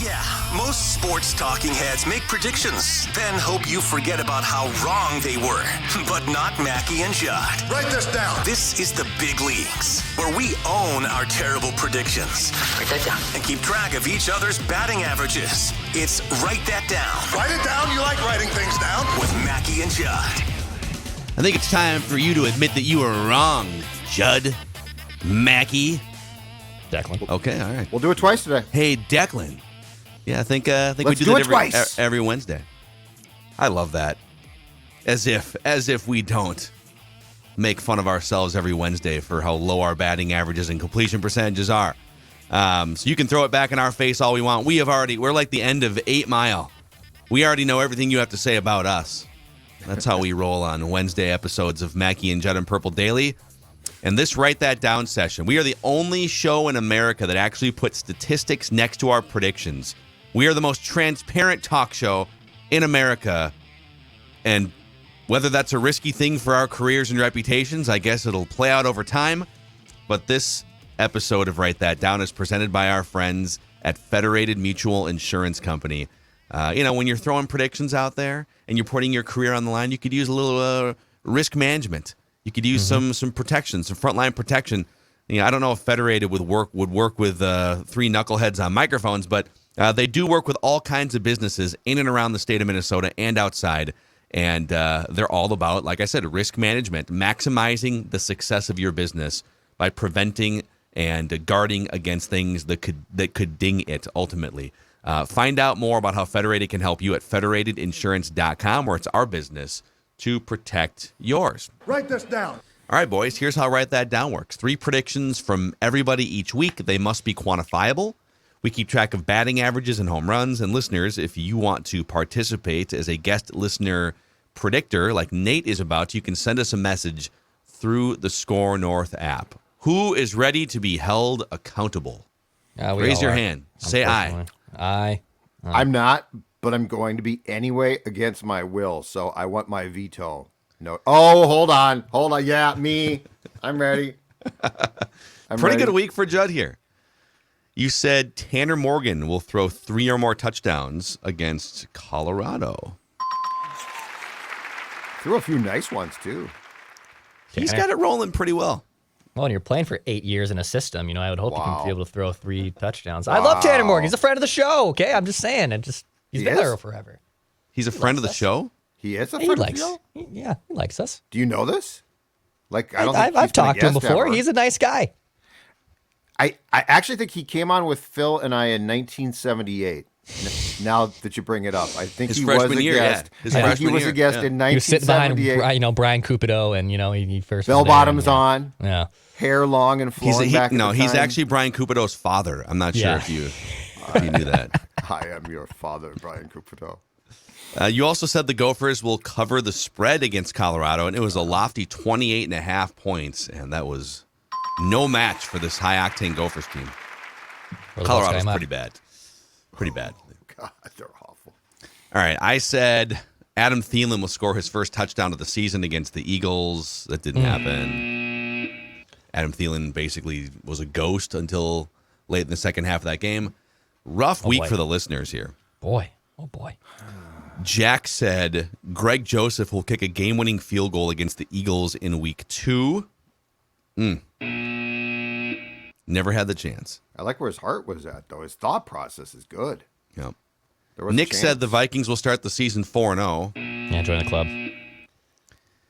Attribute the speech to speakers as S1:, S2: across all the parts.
S1: Yeah, most sports talking heads make predictions, then hope you forget about how wrong they were. But not Mackey and Judd.
S2: Write this down.
S1: This is the big leagues, where we own our terrible predictions.
S3: Write that down.
S1: And keep track of each other's batting averages. It's Write That Down.
S2: Write it down. You like writing things down.
S1: With Mackey and Judd.
S4: I think it's time for you to admit that you were wrong, Judd. Mackey.
S5: Declan.
S4: Okay, all right.
S6: We'll do it twice today.
S4: Hey, Declan. Yeah, I think we
S6: Let's
S4: do
S6: do
S4: that
S6: it twice.
S4: every Wednesday. I love that. As if we don't make fun of ourselves every Wednesday for how low our batting averages and completion percentages are. So you can throw it back in our face all we want. We're like the end of 8 Mile. We already know everything you have to say about us. That's how we roll on Wednesday episodes of Mackey and Judd and Purple Daily. And this Write That Down session, we are the only show in America that actually puts statistics next to our predictions. We are the most transparent talk show in America. And whether that's a risky thing for our careers and reputations, I guess it'll play out over time. But this episode of Write That Down is presented by our friends at Federated Mutual Insurance Company. When you're throwing predictions out there and you're putting your career on the line, you could use a little risk management. You could use some protection, some frontline protection. I don't know if Federated would work with three knuckleheads on microphones, but they do work with all kinds of businesses in and around the state of Minnesota and outside. And they're all about, like I said, risk management, maximizing the success of your business by preventing and guarding against things that could ding it ultimately. Find out more about how Federated can help you at federatedinsurance.com, where it's our business to protect yours.
S2: Write this down.
S4: All right, boys, here's how Write That Down works. 3 predictions from everybody each week. They must be quantifiable. We keep track of batting averages and home runs. And listeners, if you want to participate as a guest listener predictor, like Nate is about, you can send us a message through the Score North app. Who is ready to be held accountable? Raise your hand. Say aye.
S5: Aye.
S6: I'm not, but I'm going to be anyway against my will, so I want my veto. No. Oh, hold on. Yeah, me. I'm ready.
S4: Pretty good week for Judd here. You said Tanner Morgan will throw 3 or more touchdowns against Colorado.
S6: Threw a few nice ones, too.
S4: He's got it rolling pretty well.
S5: Well, and you're playing for 8 years in a system. I would hope you can be able to throw 3 touchdowns. I love Tanner Morgan. He's a friend of the show, okay? I'm just saying. He's been there forever.
S4: He's a friend of the show?
S6: He is a friend of the show?
S5: He likes us.
S6: Do you know this?
S5: I've talked to him before. He's a nice guy.
S6: I actually think he came on with Phil and I in 1978. Now that you bring it up, I think he was a guest.
S4: Yeah.
S6: I think he was a guest in 1978.
S5: He was sitting behind, Brian Cupido, and he first
S6: bell bottoms on.
S5: Yeah,
S6: hair long and flowing back.
S4: No, he's actually Brian Cupido's father. I'm not sure if you knew that.
S6: I am your father, Brian Cupido.
S4: You also said the Gophers will cover the spread against Colorado, and it was a lofty 28.5 points, and that was no match for this high-octane Gophers team. Colorado's pretty bad. Pretty bad.
S6: God, they're awful.
S4: All right, I said Adam Thielen will score his first touchdown of the season against the Eagles. That didn't happen. Adam Thielen basically was a ghost until late in the second half of that game. Rough week for the listeners here.
S5: Boy.
S4: Jack said Greg Joseph will kick a game-winning field goal against the Eagles in week 2. Never had the chance.
S6: I like where his heart was at, though. His thought process is good.
S4: Yep. Nick said the Vikings will start the season 4-0.
S5: Yeah, join the club.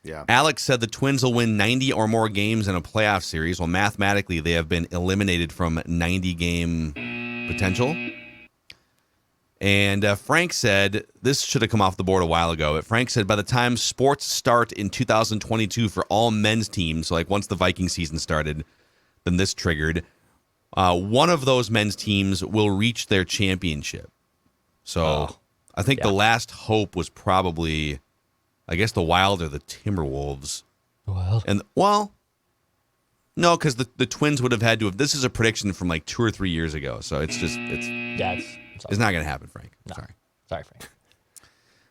S6: Yeah.
S4: Alex said the Twins will win 90 or more games in a playoff series. Well, mathematically, they have been eliminated from 90-game potential. And Frank said, this should have come off the board a while ago, but Frank said by the time sports start in 2022 for all men's teams, so like once the Viking season started, then this triggered, one of those men's teams will reach their championship. So I think the last hope was probably, I guess, the Wild or the Timberwolves.
S5: Wild?
S4: And, no, because the Twins would have had to have, this is a prediction from like 2 or 3 years ago, so it's just, it's not going to happen, Frank.
S5: No.
S4: Sorry.
S5: Sorry, Frank.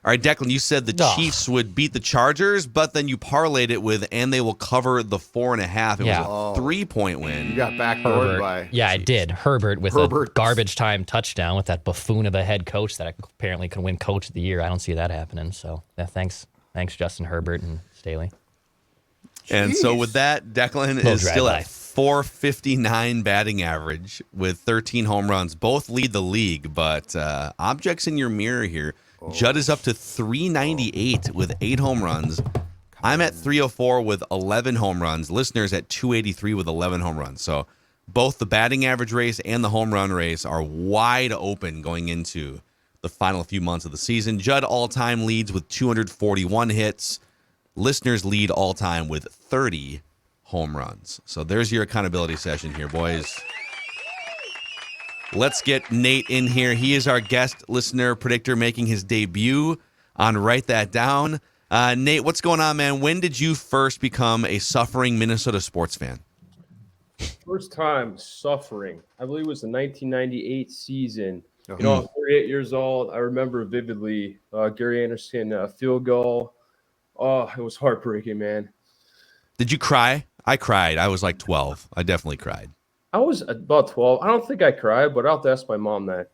S4: All right, Declan, you said the Chiefs would beat the Chargers, but then you parlayed it with, and they will cover the 4.5. It was a 3-point win.
S6: You got backdoored by.
S5: Yeah, I did. Herbert with a garbage time touchdown with that buffoon of a head coach that apparently could win Coach of the Year. I don't see that happening. So, yeah, thanks, Justin Herbert and Staley.
S4: And so with that, Declan is still at 459 batting average with 13 home runs. Both lead the league, but objects in your mirror here. Judd is up to 398 with 8 home runs. I'm at 304 with 11 home runs. Listeners at 283 with 11 home runs. So both the batting average race and the home run race are wide open going into the final few months of the season. Judd all-time leads with 241 hits. Listeners lead all-time with 30 home runs. So there's your accountability session here, boys. Let's get Nate in here. He is our guest listener predictor making his debut on Write That Down. Nate, what's going on, man? When did you first become a suffering Minnesota sports fan?
S3: First time suffering. I believe it was the 1998 season. You know, I'm 38 years old. I remember vividly Gary Anderson field goal. Oh, it was heartbreaking, man.
S4: Did you cry? I cried. I was like 12. I definitely cried.
S3: I was about 12. I don't think I cried, but I'll have to ask my mom that.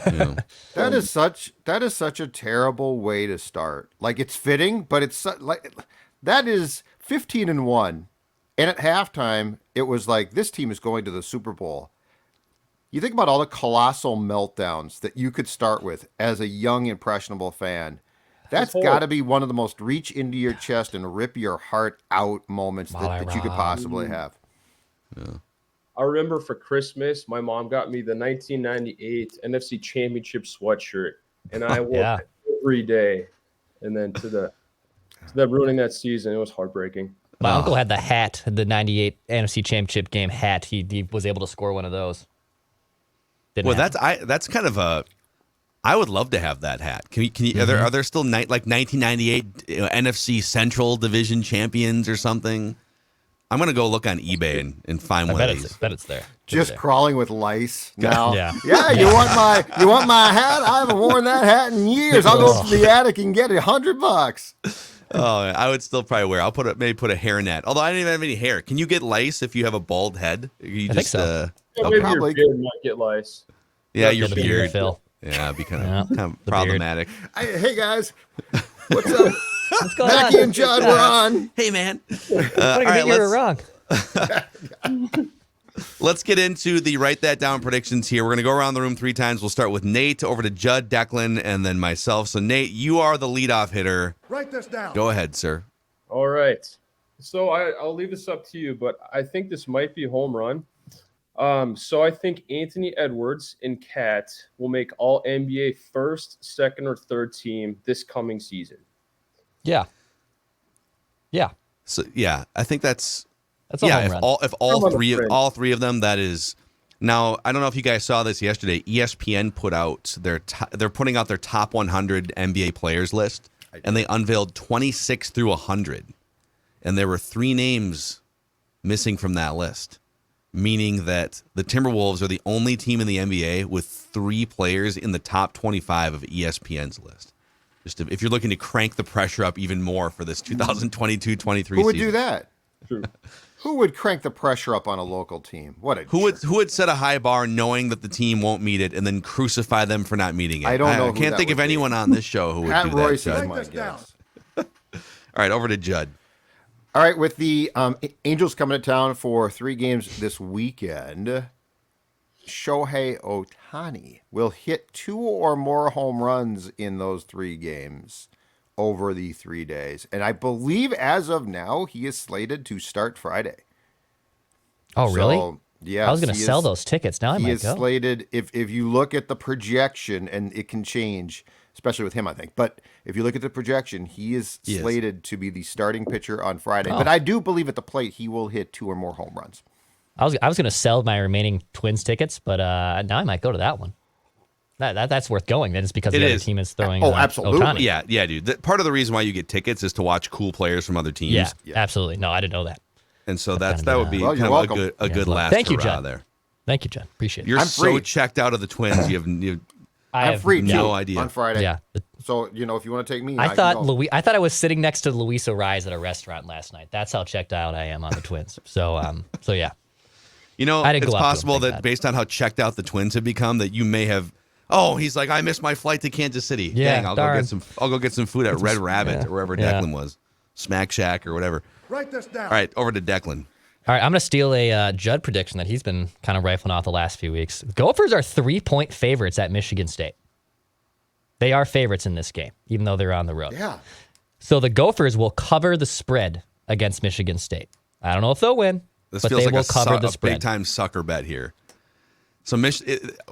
S4: Yeah.
S6: That is such a terrible way to start. Like, it's fitting, but it's like that is 15-1, and at halftime it was like this team is going to the Super Bowl. You think about all the colossal meltdowns that you could start with as a young impressionable fan. That's got to be one of the most reach into your chest and rip your heart out moments that you could possibly have.
S4: Yeah.
S3: I remember for Christmas, my mom got me the 1998 NFC Championship sweatshirt, and I wore it every day. And then to that ruining that season, it was heartbreaking.
S5: My uncle had the hat, the 98 NFC Championship game hat. He was able to score one of those.
S4: That's kind of a. I would love to have that hat. Can you? Are there still like 1998 NFC Central Division champions or something? I'm gonna go look on eBay and find one of these.
S5: I bet it's there.
S6: Just crawling with lice now.
S5: Yeah.
S6: Yeah, you want my hat? I haven't worn that hat in years. I'll go to the attic and get it. $100.
S4: Oh, I would still probably wear. I'll put a hairnet. Although I don't even have any hair. Can you get lice if you have a bald head?
S5: I think so.
S3: Maybe
S6: probably.
S3: your beard might get lice.
S4: Yeah, your
S5: The
S4: beard.
S5: Phil.
S4: Yeah, it'd be kind of problematic.
S6: Hey guys, what's up?
S5: What's going
S6: Mackey
S5: on?
S6: and Judd, we're on.
S4: Hey, man.
S5: All right, you were wrong.
S4: Let's get into the Write That Down predictions here. We're going to go around the room 3 times. We'll start with Nate, over to Judd, Declan, and then myself. So, Nate, you are the leadoff hitter.
S2: Write this down.
S4: Go ahead, sir.
S3: All right. So I'll leave this up to you, but I think this might be a home run. So I think Anthony Edwards and Cat will make all NBA first, second, or third team this coming season.
S5: Yeah.
S4: So yeah, I think that's
S5: a home run.
S4: If all three of them, that is. Now I don't know if you guys saw this yesterday. ESPN put out they're putting out their top 100 NBA players list, and they unveiled 26 through 100, and there were 3 names missing from that list. Meaning that the Timberwolves are the only team in the NBA with 3 players in the top 25 of ESPN's list. If you're looking to crank the pressure up even more for this 2022-23 season.
S6: Who would do that?
S3: True.
S6: Who would crank the pressure up on a local team?
S4: Who would set a high bar knowing that the team won't meet it and then crucify them for not meeting it?
S6: I don't know.
S4: I can't think of anyone on this show who would
S6: Pat
S4: do that.
S6: Royce
S4: Judd.
S6: is my guess.
S4: All right, over to Judd.
S6: All right, with the Angels coming to town for 3 games this weekend, Shohei Ohtani will hit 2 or more home runs in those 3 games over the 3 days. And I believe as of now, he is slated to start Friday.
S5: Oh, really?
S6: So, yeah.
S5: I was going to sell those tickets. Now I might go.
S6: He is slated, if you look at the projection, and it can change, especially with him, I think. But if you look at the projection, he is slated to be the starting pitcher on Friday. But I do believe at the plate he will hit 2 or more home runs.
S5: I was going to sell my remaining Twins tickets, but now I might go to that one. That's worth going. Then it's because the other team is throwing.
S6: Absolutely.
S5: Ohtani.
S4: Yeah, dude. Part of the reason why you get tickets is to watch cool players from other teams.
S5: Yeah, absolutely. No, I didn't know that.
S4: And so that would be
S6: Well,
S4: kind of a good last
S5: Thank you,
S4: hurrah
S5: Judd.
S4: there.
S5: Thank you, Judd. Appreciate it.
S4: You're
S6: I'm
S4: so
S6: free.
S4: checked out of the Twins.
S6: I'm free too
S4: no idea
S6: on Friday.
S5: Yeah.
S6: So, if you want to take me,
S5: I
S6: can
S5: thought
S6: go.
S5: I thought I was sitting next to Luis O'Reilly at a restaurant last night. That's how checked out I am on the Twins. So yeah. I didn't
S4: it's
S5: go up to him,
S4: possible
S5: thank
S4: that
S5: God.
S4: based on how checked out the Twins have become, that you may have. Oh, he's like, I missed my flight to Kansas City.
S5: Yeah,
S4: Dang, I'll
S5: darn.
S4: go get some food at Red Rabbit or wherever
S5: Yeah.
S4: Declan was, Smack Shack or whatever.
S2: Write this down.
S4: All right, over to Declan.
S5: All right, I'm going to steal a Judd prediction that he's been kind of rifling off the last few weeks. Gophers are 3-point favorites at Michigan State. They are favorites in this game, even though they're on the road.
S6: Yeah.
S5: So the Gophers will cover the spread against Michigan State. I don't know if they'll win,
S4: This
S5: but
S4: feels
S5: they
S4: like
S5: will cover the
S4: a
S5: spread.
S4: big time sucker bet here. So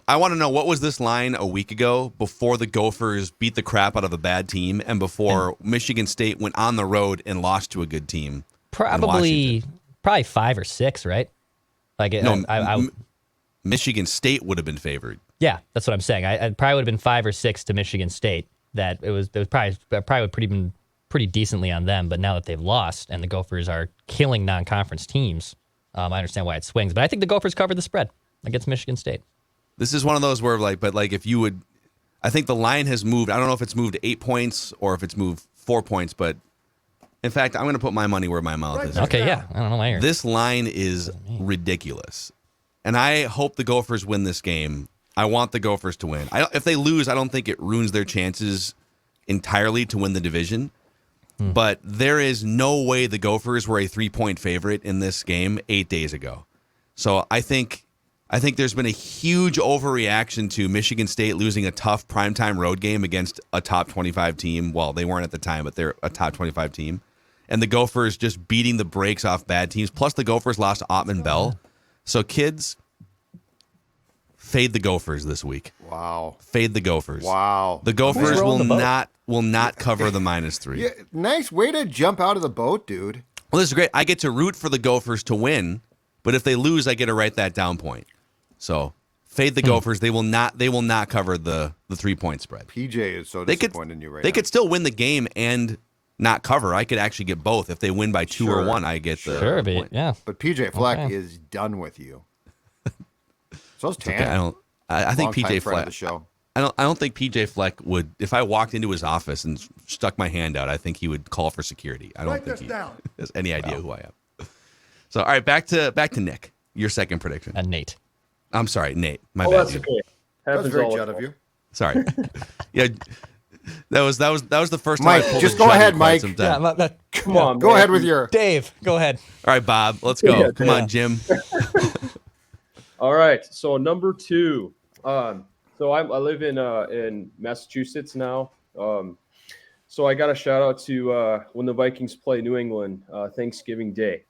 S4: I want to know, what was this line a week ago before the Gophers beat the crap out of a bad team and before Michigan State went on the road and lost to a good team?
S5: Probably 5 or 6, right? Like
S4: Michigan State would have been favored.
S5: Yeah, that's what I'm saying. I probably would have been 5 or 6 to Michigan State. That it was probably would been pretty decently on them. But now that they've lost and the Gophers are killing non-conference teams, I understand why it swings. But I think the Gophers covered the spread against Michigan State.
S4: This is one of those where if you would, I think the line has moved. I don't know if it's moved 8 points or if it's moved 4 points, but in fact, I'm going to put my money where my mouth is.
S5: Okay, yeah, I don't know why you're.
S4: This line is ridiculous, and I hope the Gophers win this game. I want the Gophers to win. If they lose, I don't think it ruins their chances entirely to win the division. But there is no way the Gophers were a 3-point favorite in this game 8 days ago. So I think there's been a huge overreaction to Michigan State losing a tough primetime road game against a top 25 team. Well, they weren't at the time, but they're a top 25 team. And the Gophers just beating the brakes off bad teams. Plus, the Gophers lost Ottman Bell. So, kids, fade the Gophers this week.
S6: Wow.
S4: Fade the Gophers.
S6: Wow.
S4: The Gophers
S5: rolling the boat?
S4: will not cover the -3.
S6: Yeah, nice way to jump out of the boat, dude.
S4: Well, this is great. I get to root for the Gophers to win, but if they lose, I get to write that down point. So, fade the Gophers. They will not cover the 3-point spread.
S6: PJ is so disappointed in you right now.
S4: They could still win the game and not cover. I could actually get both. If they win by 2 or 1, I get the
S5: Sure,
S4: point.
S5: yeah.
S6: But PJ Fleck
S5: Okay.
S6: is done with you. So's Tan.
S4: Okay, I think
S6: Longtime
S4: PJ
S6: friend of
S4: Fleck.
S6: the show.
S4: I don't think PJ Fleck would. If I walked into his office and stuck my hand out, I think he would call for security. I don't
S2: Write
S4: think
S2: this
S4: he
S2: down.
S4: has any idea who I am. So, all right, back to Nick. Your second prediction.
S5: Nate.
S4: I'm sorry, Nate. My
S3: Oh,
S4: bad.
S3: that's
S4: dude.
S3: okay.
S6: That's
S3: Happens
S6: very
S3: all the
S6: Judd of
S3: time.
S6: you.
S4: Sorry. Yeah, that was the first time.
S6: Mike,
S4: I pulled
S6: just
S4: a
S6: go
S4: Judd in
S6: ahead,
S4: quite
S6: Mike.
S4: some time.
S3: Come on,
S6: Go
S3: man.
S6: ahead with your.
S5: Dave, go ahead.
S4: All right, Bob. Let's go.
S3: Yeah,
S4: Come on, Jim.
S3: All right. So number 2. So I live in Massachusetts now. So I got a shout out to when the Vikings play New England Thanksgiving Day.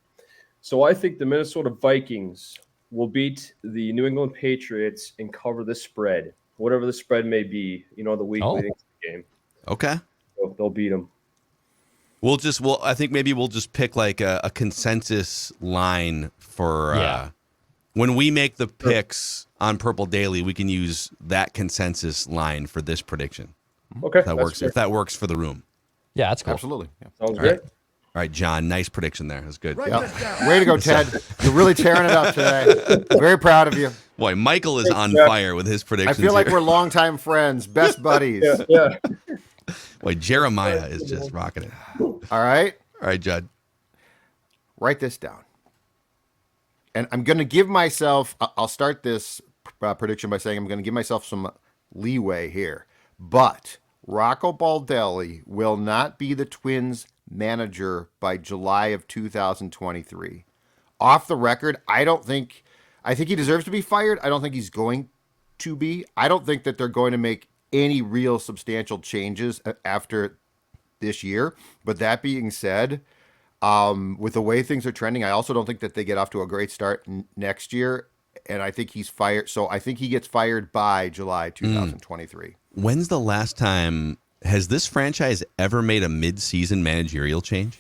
S3: So I think the Minnesota Vikings will beat the New England Patriots and cover the spread, whatever the spread may be. The week leading to the game.
S4: Okay.
S3: So they'll beat them.
S4: I think maybe we'll just pick like a consensus line for when we make the picks on Purple Daily. We can use that consensus line for this prediction.
S3: Okay,
S4: If that works. If that works for the room.
S5: Yeah, that's cool.
S6: Absolutely. Yeah.
S3: Sounds great.
S4: All right, John. Nice prediction there. That's good.
S2: Write
S6: Yep.
S2: this down.
S6: Way to go, Ted. You're really tearing it up today. Very proud of you.
S4: Boy, Michael is on
S3: Jeff.
S4: fire with his
S6: I
S4: predictions.
S6: feel like
S4: here.
S6: we're longtime friends, best buddies.
S3: Yeah.
S4: Boy, Jeremiah is just rocking it.
S6: All right.
S4: All right, Judd.
S6: Write this down. And I'm going to give myself, I'll start this prediction by saying I'm going to give myself some leeway here. But Rocco Baldelli will not be the Twins manager by July of 2023. Off the record, I think he deserves to be fired. I don't think he's going to be. I don't think that they're going to make any real substantial changes after this year. But that being said, with the way things are trending, I also don't think that they get off to a great start next year. And I think he's fired. So I think he gets fired by July 2023.
S4: When's the last time has this franchise ever made a mid-season managerial change?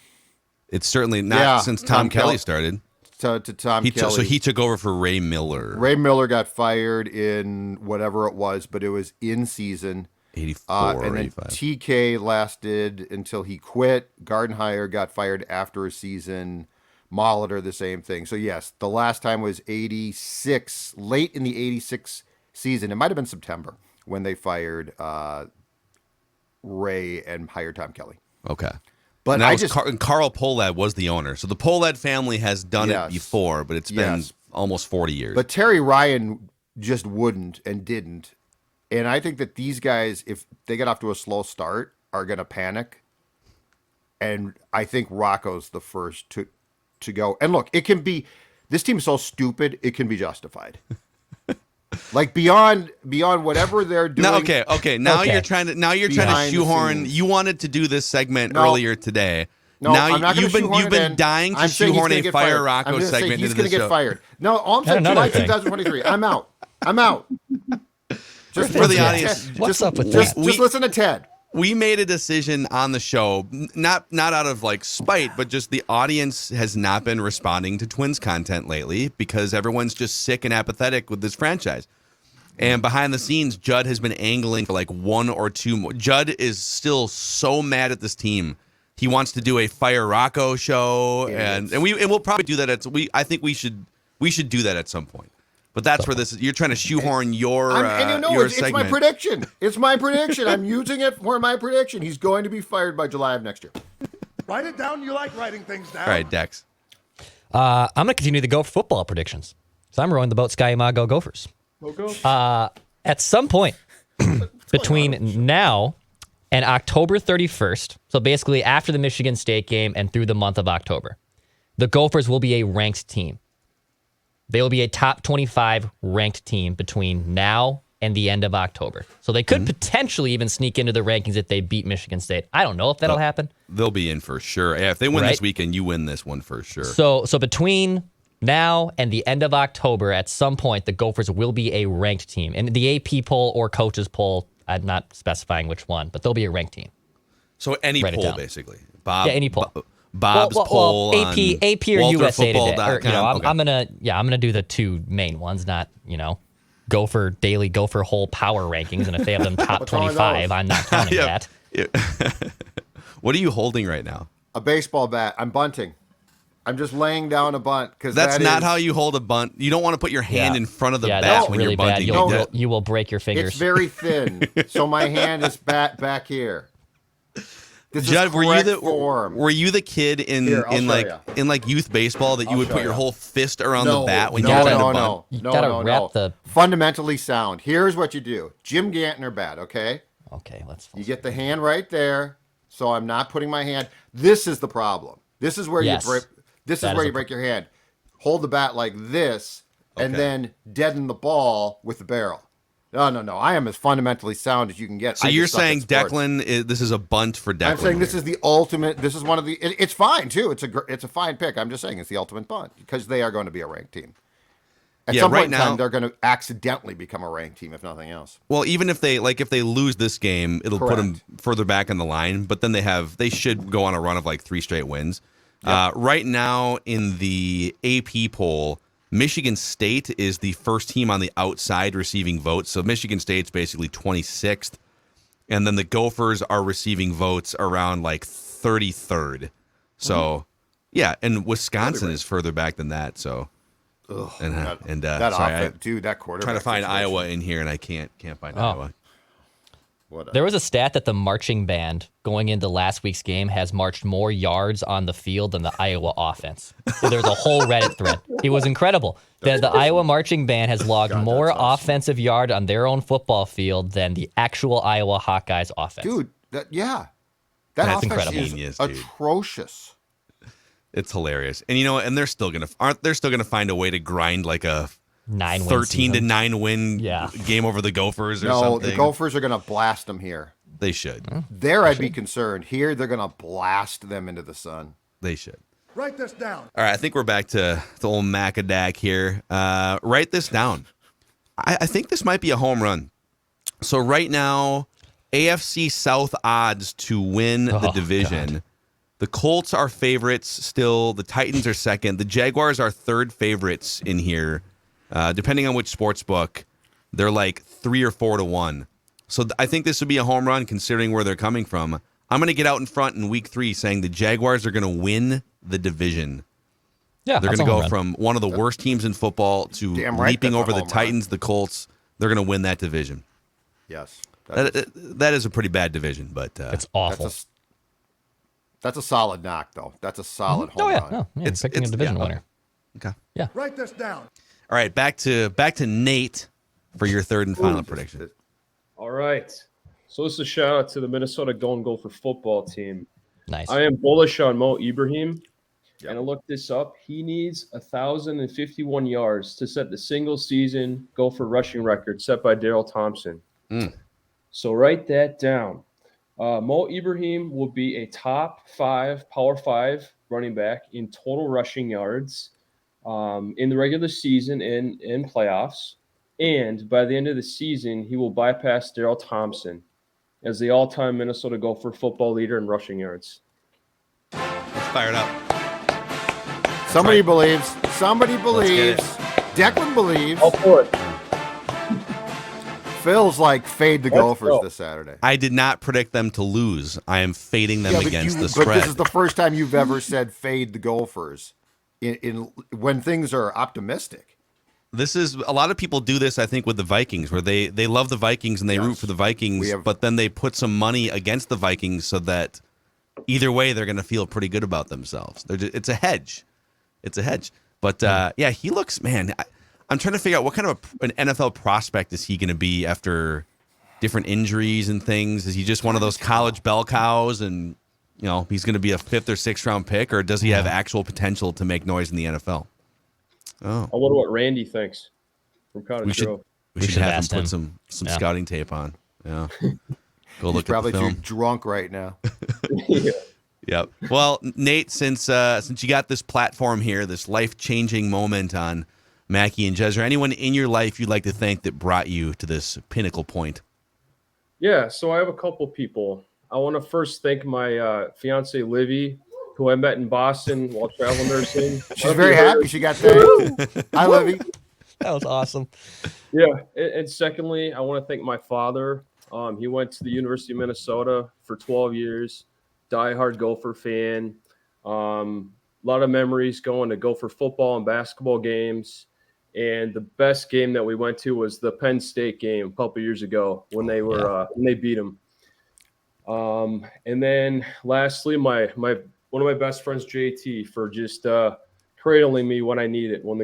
S4: It's certainly not since Tom Kelly started.
S6: To Tom Kelly.
S4: So he took over for Ray Miller.
S6: Ray Miller got fired in whatever it was, but it was in season.
S4: 84
S6: and then
S4: 85.
S6: TK lasted until he quit. Gardenhire got fired after a season. Molitor, the same thing. So, yes, the last time was 86, late in the 86 season. It might have been September. when they fired Ray and hired Tom Kelly.
S4: Okay.
S6: But
S4: I just Carl Pohlad was the owner. So the Pohlad family has done it before, but it's been almost 40 years.
S6: But Terry Ryan just wouldn't and didn't. And I think that these guys, if they get off to a slow start, are going to panic. And I think Rocco's the first to go. And look, it can be, this team is so stupid, it can be justified. Like beyond whatever they're doing.
S4: No, okay. Now you're trying to shoehorn. You wanted to do this segment earlier today.
S6: No, I'm not going to shoehorn
S4: You've been dying to shoehorn a Fire Rocco segment into the show.
S6: He's going to get fired. No, all I'm saying, July 2023. I'm out. Just
S4: for the audience.
S5: What's up with that?
S6: Just listen to Ted.
S4: We made a decision on the show, not out of like spite, but just the audience has not been responding to Twins content lately because everyone's just sick and apathetic with this franchise. And behind the scenes, Judd has been angling for like one or two more. Judd is still so mad at this team. He wants to do a Fire Rocco show, and we'll probably do that. I think we should do that at some point. But that's where this is. You're trying to shoehorn your segment.
S6: It's my prediction. It's my prediction. I'm using it for my prediction. He's going to be fired by July of next year.
S2: Write it down. You like writing things down.
S4: All right, Dex.
S5: I'm going to continue the Gopher football predictions. So I'm rowing the boat Sky Imago Gophers. At some point between now and October 31st, so basically after the Michigan State game and through the month of October, the Gophers will be a ranked team. They will be a top 25 ranked team between now and the end of October. So they could potentially even sneak into the rankings if they beat Michigan State. I don't know if that'll happen.
S4: They'll be in for sure. Yeah, if they win this weekend, you win this one for sure.
S5: So between now and the end of October, at some point, the Gophers will be a ranked team. And the AP poll or coaches poll, I'm not specifying which one, but they'll be a ranked team.
S4: So any poll, basically. Bob,
S5: any poll.
S4: Bob's poll
S5: AP or USA Today. Or,
S4: okay.
S5: I'm gonna do the two main ones, not Gopher Daily Gopher whole power rankings, and if they have them top 25, I'm not counting that.
S4: Yeah. What are you holding right now?
S6: A baseball bat. I'm bunting. I'm just laying down a bunt because
S4: that's not how you hold a bunt. You don't want to put your hand in front of the bat when
S5: really
S4: you're bunting.
S5: You will break your fingers.
S6: It's very thin, so my hand is back here. This
S4: Judd, were you the kid in youth baseball that you would put your whole fist around the bat when you tried to bunt?
S5: You gotta wrap the
S6: fundamentally sound. Here's what you do: Jim Gantner bat. Okay,
S5: let's.
S6: You get the hand right there, so I'm not putting my hand. This is the problem. This is where you break. This is where you break your hand. Hold the bat like this, and then deaden the ball with the barrel. No. I am as fundamentally sound as you can get.
S4: So you're saying Declan, this is a bunt for Declan?
S6: I'm saying this is the ultimate. This is one of the. It's fine too. It's a fine pick. I'm just saying it's the ultimate bunt because they are going to be a ranked team. At some point in time, they're going to accidentally become a ranked team, if nothing else.
S4: Well, even if they lose this game, it'll put them further back in the line. But then they should go on a run of like 3 straight wins. Yep. Right now in the AP poll, Michigan State is the first team on the outside receiving votes. So Michigan State's basically 26th. And then the Gophers are receiving votes around like 33rd. So, and Wisconsin is further back than that. So,
S6: that offense, dude, that quarterback.
S4: Trying to find Iowa in here, and I can't find Iowa.
S5: There was a stat that the marching band going into last week's game has marched more yards on the field than the Iowa offense. So there's a whole Reddit thread. It was incredible. The Iowa marching band has logged more offensive yard on their own football field than the actual Iowa Hawkeyes offense.
S6: Dude, that
S5: That's
S6: offense
S5: incredible.
S6: is atrocious.
S4: It's hilarious. And they're still gonna find a way to grind like a 13-9 win game over the Gophers or something.
S6: No, the Gophers are going to blast them here.
S4: They should.
S6: I'd be concerned. Here, they're going to blast them into the sun.
S4: They should.
S2: Write this down.
S4: All right, I think we're back to the old Macadac here. Write this down. I think this might be a home run. So right now, AFC South odds to win the division. God. The Colts are favorites still. The Titans are second. The Jaguars are third favorites in here. Depending on which sports book, they're like 3 or 4 to 1. So I think this would be a home run considering where they're coming from. I'm going to get out in front in week 3 saying the Jaguars are going to win the division.
S5: Yeah,
S4: they're going to go from one of the worst teams in football to leaping over the Titans, the Colts. They're going to win that division.
S6: Yes.
S4: That is a pretty bad division, but
S5: It's awful.
S6: That's a solid knock, though. That's a solid
S5: Oh
S6: home
S5: yeah,
S6: run.
S5: no, yeah,
S4: It's-
S5: picking a
S4: it's-
S5: division
S4: yeah.
S5: winner.
S4: okay.
S2: Write this down.
S4: All right, back to Nate for your third and final prediction.
S3: All right. So this is a shout out to the Minnesota Gopher football team.
S5: Nice.
S3: I am bullish on Mo Ibrahim. And I looked this up. He needs 1,051 yards to set the single season Gopher rushing record set by Daryl Thompson. So write that down. Mo Ibrahim will be a top 5 Power 5 running back in total rushing yards in the regular season and in playoffs. And by the end of the season, he will bypass Daryl Thompson as the all-time Minnesota Gopher football leader in rushing yards.
S4: Fired up.
S6: Somebody believes. Somebody believes.
S4: get
S6: Declan believes.
S3: All for it.
S6: Phil's like fade the Gophers
S3: go.
S6: this Saturday.
S4: I did not predict them to lose. I am fading them against the
S6: But
S4: spread.
S6: this is the first time you've ever said fade the Gophers in when things are optimistic.
S4: This is a lot of people do this, I think, with the Vikings, where they love the Vikings and they root for the Vikings, but then they put some money against the Vikings so that either way they're going to feel pretty good about themselves. It's a hedge. It's a hedge. But yeah, he looks, man. I'm trying to figure out what kind of an NFL prospect is he going to be after different injuries and things. Is he just one of those college bell cows, and he's going to be a 5th or 6th round pick, or does he have actual potential to make noise in the NFL? Oh,
S3: I wonder what Randy thinks from Cottage
S4: we
S3: Grove.
S4: should have him
S5: asked
S4: put
S5: him.
S4: some
S5: Yeah.
S4: scouting tape on. Yeah, go
S6: He's
S4: look
S6: probably
S4: at the
S6: too
S4: film.
S6: drunk right now.
S4: Yep. Well, Nate, since you got this platform here, this life-changing moment on Mackey and Judd, is there anyone in your life you'd like to thank that brought you to this pinnacle point?
S3: Yeah, so I have a couple people. I want to first thank my fiance Livy, who I met in Boston while travel nursing.
S6: She's very happy she got that. Hi, Livy.
S5: That was awesome.
S3: Yeah, and secondly, I want to thank my father. He went to the University of Minnesota for 12 years, diehard Gopher fan. A lot of memories going to Gopher football and basketball games. And the best game that we went to was the Penn State game a couple years ago when they were when they beat them. And then lastly, one of my best friends, JT, for just cradling me when I need it, when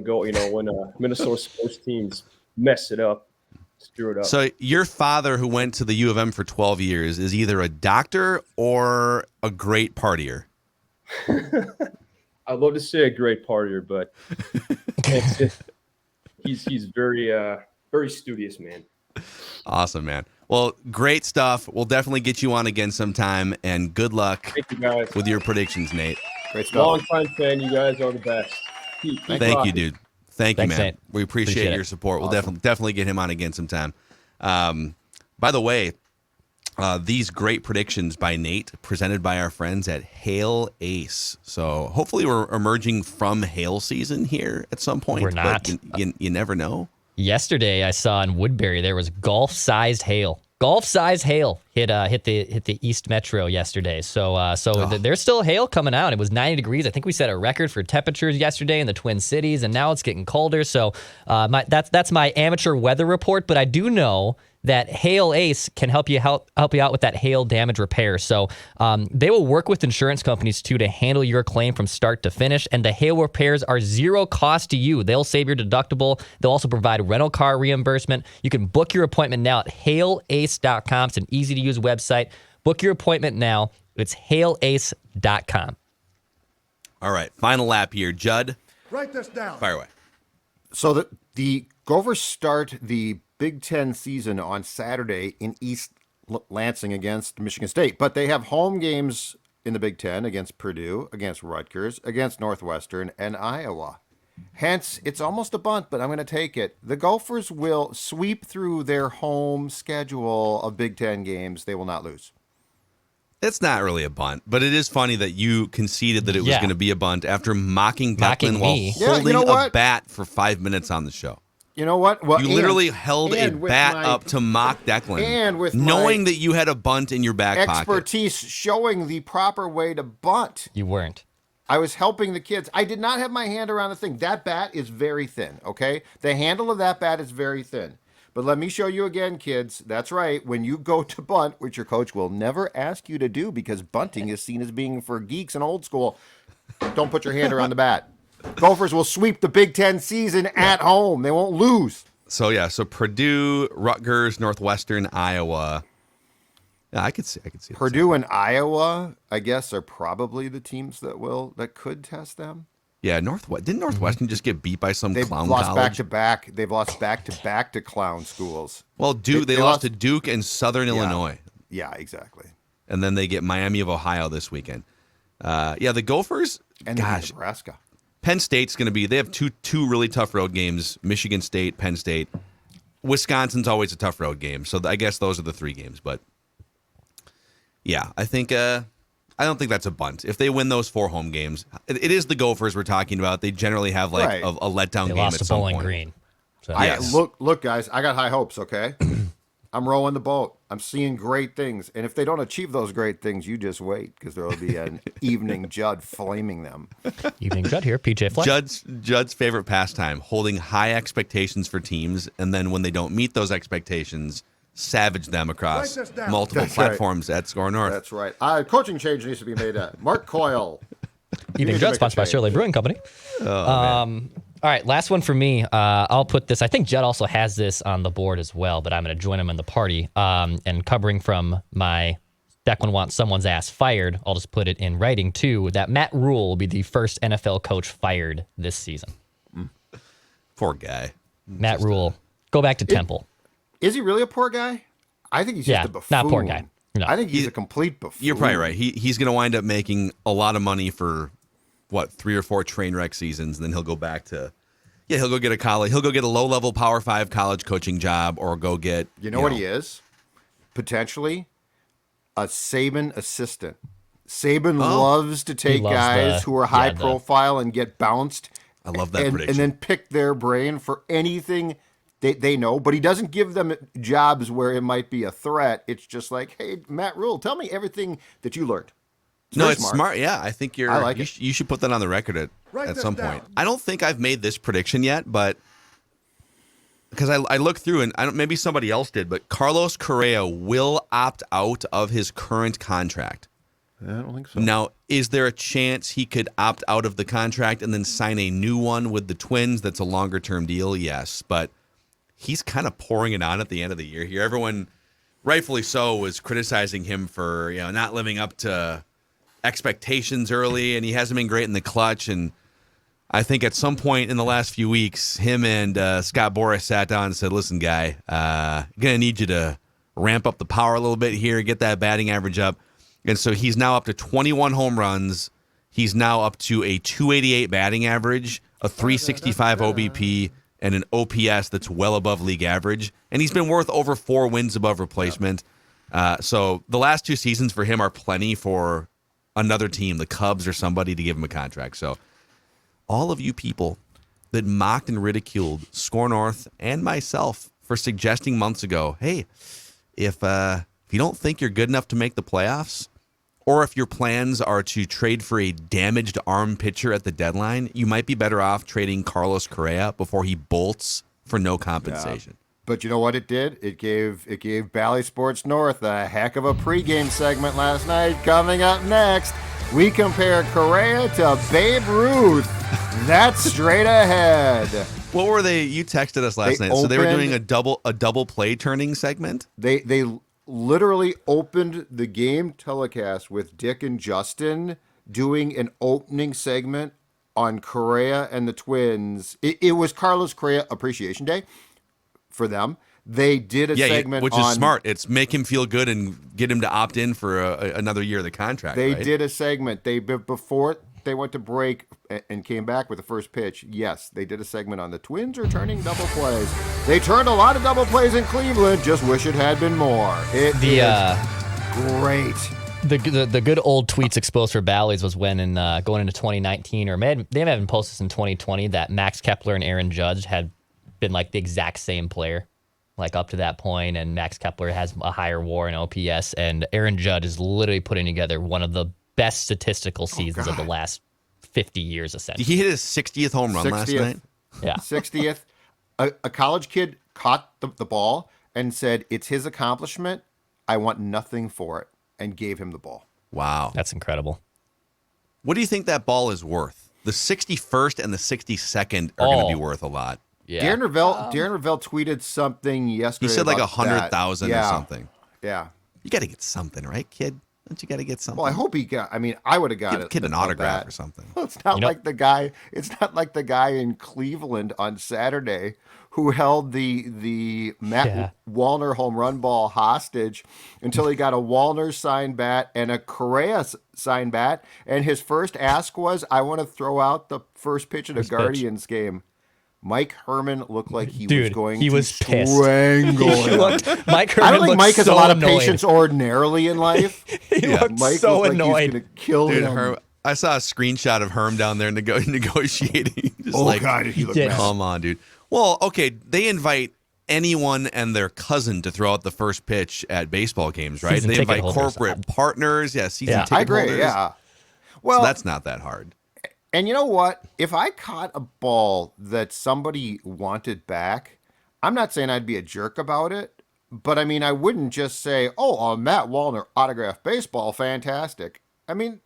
S3: Minnesota sports teams mess it up, screw it up.
S4: So your father, who went to the U of M for 12 years, is either a doctor or a great partier.
S3: I'd love to say a great partier, but he's very studious, man.
S4: Awesome, man. Well, great stuff. We'll definitely get you on again sometime, and good luck
S3: Thank you, guys.
S4: with your predictions, Nate.
S6: Great stuff.
S3: Long time fan, you guys are the best. Keep
S4: Thank you,
S3: rocking.
S4: dude. Thank
S5: Thanks,
S4: you, man.
S5: Nate.
S4: We appreciate your
S5: it.
S4: support. We'll definitely get him on again sometime. By the way, these great predictions by Nate, presented by our friends at Hail Ace. So hopefully we're emerging from hail season here at some point.
S5: We're not.
S4: But you never know.
S5: Yesterday, I saw in Woodbury there was golf-sized hail. Golf-sized hail hit the East Metro yesterday. So there's still hail coming out. It was 90 degrees. I think we set a record for temperatures yesterday in the Twin Cities, and now it's getting colder. So that's my amateur weather report. But I do know that Hail Ace can help you out with that hail damage repair. So they will work with insurance companies too to handle your claim from start to finish. And the hail repairs are zero cost to you. They'll save your deductible. They'll also provide rental car reimbursement. You can book your appointment now at hailace.com. It's an easy to use website. Book your appointment now. It's hailace.com.
S4: All right, final lap here. Judd,
S2: Write this down.
S4: fire away.
S6: So the Gophers start the Big Ten season on Saturday in East Lansing against Michigan State. But they have home games in the Big Ten against Purdue, against Rutgers, against Northwestern, and Iowa. Hence, it's almost a bunt, but I'm going to take it. The Gophers will sweep through their home schedule of Big Ten games. They will not lose.
S4: It's not really a bunt, but it is funny that you conceded that it was
S5: Yeah.
S4: going to be a bunt after mocking
S5: Mocking
S4: Declan while
S5: me.
S6: Yeah,
S4: holding
S6: you know
S4: a
S6: what?
S4: bat for 5 minutes on the show.
S6: You know what? Well,
S4: You literally held a
S6: and with
S4: bat
S6: my
S4: up to mock Declan,
S6: and with
S4: knowing
S6: my
S4: that you had a bunt in your back pocket.
S6: expertise showing the proper way to bunt.
S5: You weren't.
S6: I was helping the kids. I did not have my hand around the thing. That bat is very thin, okay? The handle of that bat is very thin. But let me show you again, kids. That's right. When you go to bunt, which your coach will never ask you to do because bunting is seen as being for geeks and old school, don't put your hand around the bat. Gophers will sweep the Big Ten season at home. They won't lose.
S4: So Purdue, Rutgers, Northwestern, Iowa. Yeah, I could see
S6: Purdue and Iowa, I guess, are probably the teams that could test them.
S4: Yeah, didn't Northwestern just get beat by some clown
S6: lost
S4: college?
S6: back-to-back. They've lost back-to-back to clown schools.
S4: Well, they lost to Duke and Southern Illinois.
S6: Yeah, exactly.
S4: And then they get Miami of Ohio this weekend. The Gophers,
S6: And Nebraska.
S4: Penn State's going to be, they have two really tough road games, Michigan State, Penn State. Wisconsin's always a tough road game. So I guess those are the three games. But yeah, I think, I don't think that's a bunt. If they win those 4 home games, it is the Gophers we're talking about. They generally have like a letdown game at some point.
S5: They lost to Bowling Green. So.
S4: Yes.
S6: Look, guys, I got high hopes, okay? I'm rowing the boat. I'm seeing great things. And if they don't achieve those great things, you just wait because there will be an evening Judd flaming them.
S5: Evening Judd here, PJ Fleck.
S4: Judd's favorite pastime, holding high expectations for teams, and then when they don't meet those expectations, savage them across multiple platforms at Score North.
S6: That's right. Coaching change needs to be made. Mark Coyle.
S5: Evening Judd, sponsored by Shirley Brewing Company. All right, last one for me. I'll put this. I think Judd also has this on the board as well, but I'm going to join him in the party. And covering from my Declan wants someone's ass fired, I'll just put it in writing too, that Matt Rule will be the first NFL coach fired this season.
S4: Poor guy.
S5: Matt Rule. Go back to Temple.
S6: Is he really a poor guy? I think he's just a buffoon.
S5: Not poor guy. No.
S6: I think he's a complete buffoon.
S4: You're probably right. He's going to wind up making a lot of money for 3 or 4 train wreck seasons, and then he'll go back to, he'll go get a college. He'll go get a low-level Power 5 college coaching job, or go get,
S6: You know what he is? Potentially a Saban assistant. Saban loves to take guys who are high profile and get bounced.
S4: I love that prediction.
S6: And then pick their brain for anything they know, but he doesn't give them jobs where it might be a threat. It's just like, hey, Matt Rule, tell me everything that you learned.
S4: It's smart. Yeah, I think
S6: I like it.
S4: you should put that on the record at some point. I don't think I've made this prediction yet, but because I looked through and maybe somebody else did, but Carlos Correa will opt out of his current contract.
S6: I don't think so.
S4: Now, is there a chance he could opt out of the contract and then sign a new one with the Twins that's a longer-term deal? Yes, but he's kind of pouring it on at the end of the year here. Everyone, rightfully so, was criticizing him for not living up to expectations early, and he hasn't been great in the clutch. And I think at some point in the last few weeks, him and Scott Boras sat down and said, listen, guy, going to need you to ramp up the power a little bit here, get that batting average up. And so he's now up to 21 home runs. He's now up to a 288 batting average, a 365 OBP, and an OPS that's well above league average. And he's been worth over 4 wins above replacement. So the last 2 seasons for him are plenty for another team, the Cubs or somebody, to give him a contract. So all of you people that mocked and ridiculed Score North and myself for suggesting months ago, hey, if you don't think you're good enough to make the playoffs, or if your plans are to trade for a damaged arm pitcher at the deadline, you might be better off trading Carlos Correa before he bolts for no compensation.
S6: But you know what it did? It gave Bally Sports North a heck of a pregame segment last night. Coming up next, we compare Correa to Babe Ruth. That's straight ahead.
S4: What were they? You texted us last night. So they were doing a double play turning segment.
S6: They literally opened the game telecast with Dick and Justin doing an opening segment on Correa and the Twins. It was Carlos Correa Appreciation Day for them. They did a segment
S4: which is smart. It's make him feel good and get him to opt in for another year of the contract.
S6: They did a segment. Before they went to break and came back with the first pitch. Yes, they did a segment on the Twins returning double plays. They turned a lot of double plays in Cleveland. Just wish it had been more. It is great.
S5: The good old tweets exposed for Bally's was when going into 2019, or they may have even posted this in 2020, that Max Kepler and Aaron Judge had been like the exact same player, like up to that point, and Max Kepler has a higher WAR and OPS, and Aaron Judge is literally putting together one of the best statistical seasons of the last 50 years, essentially.
S4: He hit his 60th home run last night.
S5: Yeah.
S6: 60th. A college kid caught the ball and said, it's his accomplishment. I want nothing for it, and gave him the ball.
S4: Wow.
S5: That's incredible.
S4: What do you think that ball is worth? The 61st and the 62nd are going to be worth a lot.
S5: Yeah.
S6: Darren Ravel tweeted something yesterday.
S4: He said like
S6: about
S4: 100,000
S6: that.
S4: or something.
S6: Yeah.
S4: You got to get something, right, kid? Don't you got to get something?
S6: Well, I hope he got. I mean, I would have got
S4: Give
S6: it.
S4: kid an
S6: of
S4: autograph
S6: that.
S4: or something.
S6: It's not like the guy. It's not like the guy in Cleveland on Saturday who held the Matt Wallner home run ball hostage until he got a Wallner signed bat and a Correa signed bat, and his first ask was, "I want to throw out the first pitch of the Guardians game." Mike Herman looked like he was going to
S5: pissed.
S6: strangle him.
S5: Mike Herman
S6: I don't think Mike has
S5: so
S6: a lot of
S5: annoyed.
S6: patience ordinarily in life.
S5: He looked
S6: Mike
S5: so
S6: looked
S5: annoyed.
S6: like he was going to kill
S4: Dude,
S6: him.
S4: I saw a screenshot of Herm down there negotiating. Just
S6: God, did he look
S5: did.
S6: mad.
S4: Come on, dude. Well, okay, they invite anyone and their cousin to throw out the first pitch at baseball games, right?
S5: Season
S4: They
S5: ticket
S4: invite
S5: holders.
S4: corporate partners. Yeah, season
S5: Yeah.
S4: ticket
S6: I agree,
S4: holders.
S6: yeah. Well,
S4: So that's not that hard.
S6: and you know what? If I caught a ball that somebody wanted back, I'm not saying I'd be a jerk about it, but I mean, I wouldn't just say, "Oh, Matt Wallner autographed baseball, fantastic." I mean,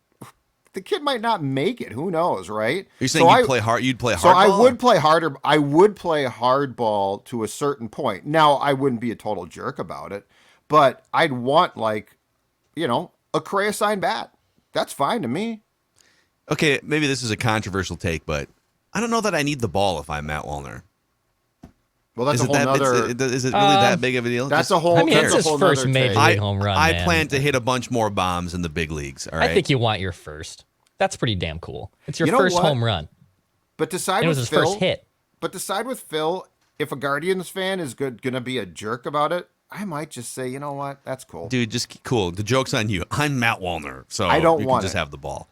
S6: the kid might not make it. Who knows, right?
S4: You're saying you'd play hard. You'd play hard.
S6: So I would play harder. I would play hardball to a certain point. Now, I wouldn't be a total jerk about it, but I'd want a Correa signed bat. That's fine to me.
S4: Okay, maybe this is a controversial take, but I don't know that I need the ball if I'm Matt Wallner.
S6: Well, that's
S4: Is
S6: a
S4: it
S6: whole nother.
S4: is it really that big of a deal?
S6: That's
S4: Just-
S6: a whole.
S5: I mean,
S6: that's
S5: it's
S6: a
S5: his
S6: whole
S5: first
S6: nother
S5: major
S6: take.
S5: league home run.
S4: I
S5: man.
S4: plan to hit a bunch more bombs in the big leagues. All right.
S5: I think you want your first. That's pretty damn cool. It's your
S6: You know
S5: first
S6: what?
S5: home run.
S6: But to side
S5: And it
S6: with
S5: was his
S6: Phil,
S5: first hit.
S6: But to side with Phil, if a Guardians fan is gonna be a jerk about it, I might just say, you know what, that's cool.
S4: Dude, just cool. The joke's on you. I'm Matt Wallner, so
S6: I don't
S4: you
S6: want
S4: can just
S6: it.
S4: have the ball.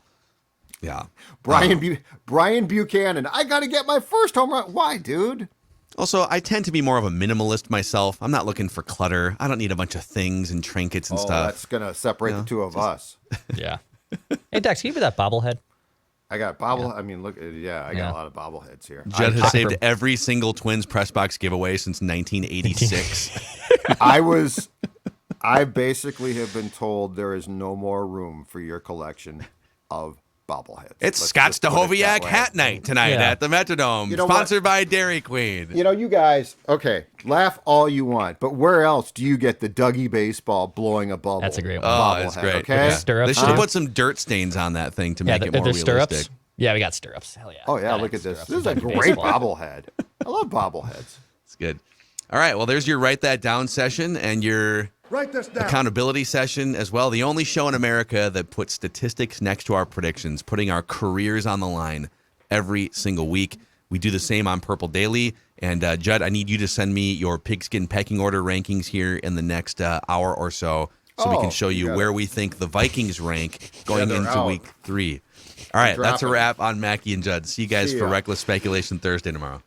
S4: Yeah.
S6: Brian Buchanan, I gotta get my first home run. Why, dude?
S4: Also, I tend to be more of a minimalist myself. I'm not looking for clutter. I don't need a bunch of things and trinkets and stuff.
S6: That's gonna separate the two of us.
S5: Yeah. Hey, Dex, can you give me that bobblehead?
S6: I got I mean, look, I got a lot of bobbleheads here.
S4: Judd has saved every single Twins press box giveaway since 1986.
S6: I basically have been told there is no more room for your collection of bobbleheads.
S4: It's
S6: Let's
S4: Scott
S6: just put it that
S4: Stahoviak
S6: way.
S4: hat night tonight
S5: Yeah.
S4: at the Metrodome,
S6: You know
S4: sponsored by Dairy Queen.
S6: You know, you guys, okay, laugh all you want, but where else do you get the Dougie baseball blowing a bubble?
S5: That's a great one.
S4: Oh, it's
S6: bobblehead,
S4: great.
S6: Okay.
S4: Yeah.
S5: Stirrups,
S4: They should have
S5: too.
S4: put some dirt stains on that thing to
S5: Yeah,
S4: make it more
S5: there's
S4: realistic.
S5: stirrups. Yeah, we got stirrups. Hell yeah.
S6: Oh yeah,
S5: Gotta
S6: look
S5: have
S6: at this.
S5: stirrups
S6: This is
S5: in
S6: a
S5: Dougie
S6: great
S5: baseball.
S6: bobblehead. I love bobbleheads.
S4: It's good. All right, well, there's your write that down session and your
S2: Write this down.
S4: accountability session as well. The only show in America that puts statistics next to our predictions, putting our careers on the line every single week. We do the same on Purple Daily. And Judd, I need you to send me your pigskin pecking order rankings here in the next hour or so we can show you
S6: got
S4: where
S6: it.
S4: we think the Vikings rank going
S6: they're
S4: into
S6: out.
S4: week 3. All right, that's a
S6: dropping.
S4: wrap on Mackey and Judd. See you guys
S6: See
S4: for
S6: ya.
S4: Reckless Speculation Thursday tomorrow.